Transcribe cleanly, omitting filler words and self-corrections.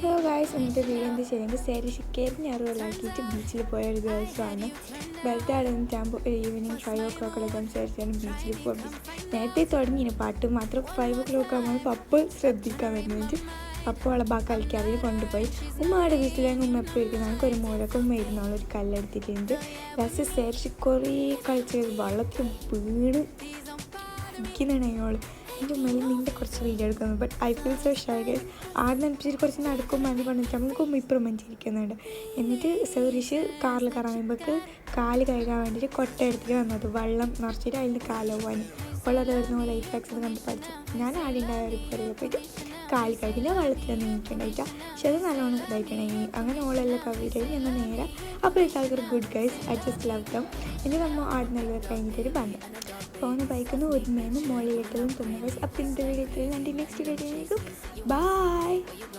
Hello guys, ഇന്നത്തെ video എന്താ ചെയ്യുന്നത് ശരിക്കും ഞാറുകളാക്കിയിട്ട് ബീച്ചിൽ പോയ ഒരു ദിവസമാണ്. വെറുതെ അവിടെ നിന്നിട്ടാകുമ്പോൾ ഒരു ഈവനിങ് 5 o'clock സംസാരിച്ചാണ് ബീച്ചിൽ പോകാൻ. നേരത്തെ തുടങ്ങിയിന് പാട്ട് മാത്രം 5 o'clock ആകുമ്പോൾ പപ്പ ശ്രദ്ധിക്കാൻ വരുന്നുണ്ട്. പപ്പ വളബാ കളിക്കാൻ അവർ കൊണ്ടുപോയി ഉമ്മയുടെ വീട്ടിലേക്ക് ഉമ്മ എപ്പോൾ ഇരിക്കുന്നത് നമുക്ക് ഒരു മൂലക്ക് ഉമ്മ ഇരുന്നോളൊരു കല്ലെടുത്തിട്ടുണ്ട്. ലാസ്റ്റ് ശേരിച്ച് കുറേ കളിച്ചത് വെള്ളത്തിൽ വീണ് ഇരിക്കുന്നതാണ്. എൻ്റെ ഉമ്മയിൽ നിൻ്റെ കുറച്ച് വീഡിയോ എടുക്കുന്നു. But I feel so shy guys. ആദ്യം അനുസരിച്ച് കുറച്ച് നടക്കും മതി കൊണ്ടിട്ട് നമുക്ക് ഉമ്മ ഇപ്പുറം മഞ്ചിരിക്കുന്നുണ്ട്. എന്നിട്ട് സൗരീഷ് കാറിൽ കയറാൻ കഴിയുമ്പോൾക്ക് കാല് കഴുകാൻ വേണ്ടിയിട്ട് കൊട്ട എടുത്തിട്ട് വന്നത് വെള്ളം നിറച്ചിട്ട് അതിൻ്റെ കാല് പോകാൻ ഉള്ളത് വരുന്ന ലൈഫ് ആക്സിഡൻറ്റ് കണ്ട് പഠിച്ചു. ഞാൻ ആടുണ്ടായ ഒരു പുറയിൽ പോയിട്ട് കാല് കഴുകില്ല വെള്ളത്തിലൊന്നും നീക്കിണ്ടായിട്ടാ. പക്ഷെ അത് നല്ലോണം ഇതായിട്ടുണ്ടെങ്കിൽ അങ്ങനെ ഓളെല്ലാം കവിയിട്ട് ഞങ്ങൾ നേരെ അപ്പോഴത്തെ ആൾക്കൊരു good guys I just love them. എന്നിട്ട് നമ്മൾ ആടുന്നെല്ലാം കഴിഞ്ഞിട്ടൊരു ബന്ധം പോകുന്ന ബൈക്കിൽ നിന്ന് ഒരുമേന്ന് മുകളിലിട്ടതും തുന്നുക. അപ്പം ഇന്നത്തെ വീഡിയോ കണ്ടി നെക്സ്റ്റ് വീഡിയോയിലേക്കും ബൈ.